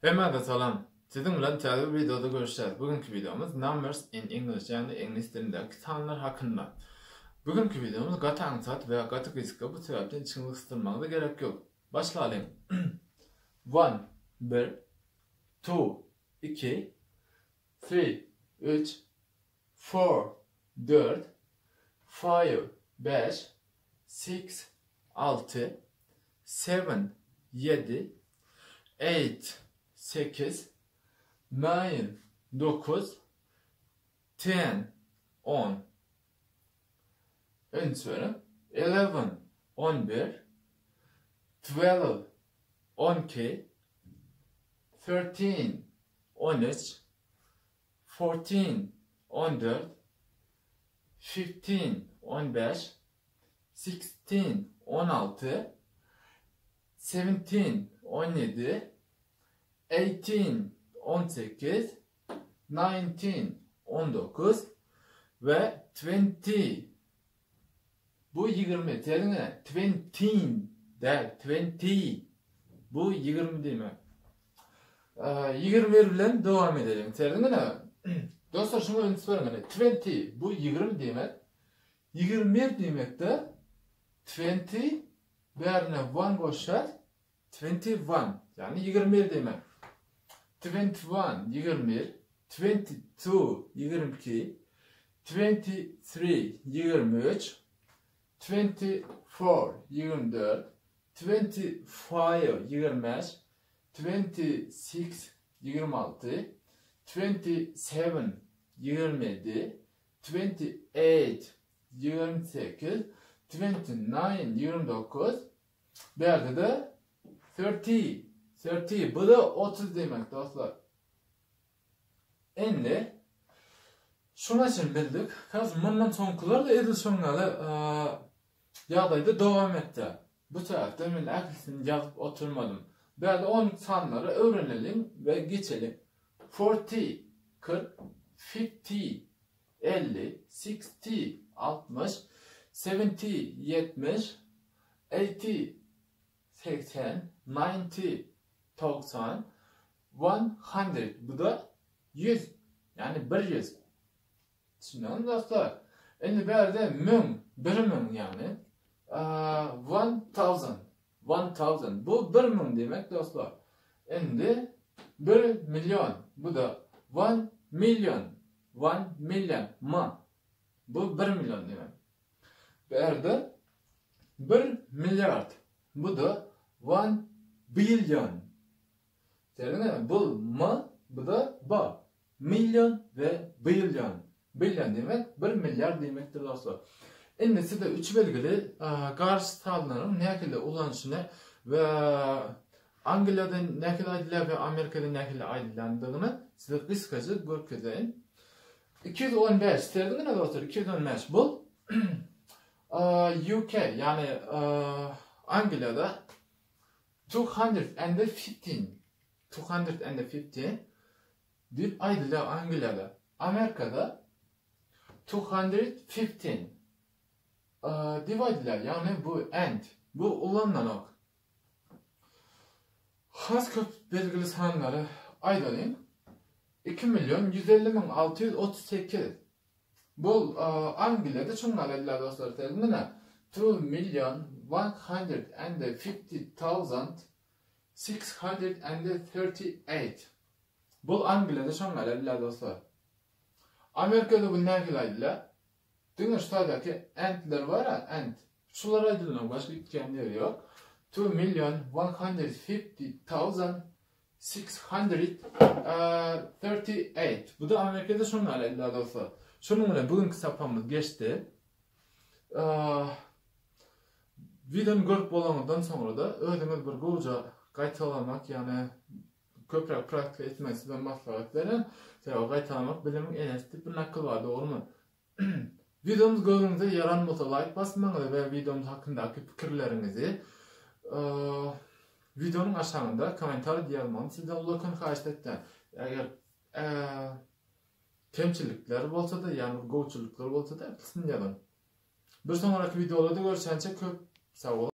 Hemen salam. Sizin bilen tezgah videoda görüşeceğiz. Bugünkü videomuz Numbers in English, yani İngiliz dilindeki sanlar hakkında. Bugünkü videomuz katı ansat veya katı fizika, bu sebepten içini ısıtırmanıza gerek yok. Başlayalım. 1, 2, 2, 3, 4, 5, 6, 7, 7, 8, 9, 10. Önce söyle. 11, 12, 12, 13, 14, 14, 15, 16, 17, 17, 18, 19 ve 20. Bu 20. Terine 20 değil, 20. Bu 20 değil mi? 20 bilen devam edelim. Terine ne? Dostlar şunu öğrenin. 20 bu 20 demek. 21 demek de 20 berine 1 koşar. 21 yani 21 demek. 21 21, 22 22, 23 23, 24 24, 25 25, 26 26, 27 27, 28 28, 29 29, bir de 30 30, bu da 30 demek dostlar. Endi şuna için bildik. Kaz bundan sonrakiler da edil sonralı yağdaydı devam etti. Bu sefer men akılsını yazıp oturmadım. Böyle 10 sanları öğrenelim ve geçelim. 40, 40, 50, 50, 60, 60, 70, 70, 80, 80, 90, 90, 100, bu da 100, yani 100. Şimdi dostlar, şimdi bir yerde 1000 yani 1000, bu 1000 demek dostlar. Şimdi 1 milyon, bu da 1 milyon, 1 milyon bu 1 milyon demek. Bir yerde 1 milyar, bu da 1 bilyon. Bu da ba. Milyon ve bilyon. Bilyon demek 1 milyar demektir dostlar. Şimdi size 3 belgili karşı salların ne şekilde ulanışını ve Angliya'da ne şekilde aydılar ve Amerika'da ne şekilde aydılandığını size kısaca görkezeyim. 215 serdiniz mi dostlar? 215 bu UK, yani Angliya'da 215 bir aydılar Angliya'da. Amerika'da 215 divide'ler, yani bu end, bu ulanlanak. Has köp belgili sanları aydalayım. 2.150.638. Bu Angliya'da şunlar eller dostlar terinde ne? 2.150.638. Bu Angliya'da şunlar eller dostlar. Amerika'da bu ne kadar? Dün şuradaki entler var ya, ent. Şulara aydınlanan başka kendileri yok. 2.150.638. Bu da Amerika'da şunlar eller dostlar. Şununla bugünkü sapamız geçti. Videonu görüp bolanından sonra da ödemez bir goca qaytalamak, yani köprek praktik etmesi ve maslahat veren qaytalamak bilimin en esti bir nakıl var, doğru mu? Videomuz gördüğünüzde yaranmasa like basmanız ve videomuz hakkındaki fikirlerinizi videonun aşağısında komentar yazmanız sizden ulakın xahiş ettim. Eğer kemçilikler bolsa da, yani goçuluklar bolsa da kısmını yazın. Bir sonraki videolarda görüşence köp sağ olun.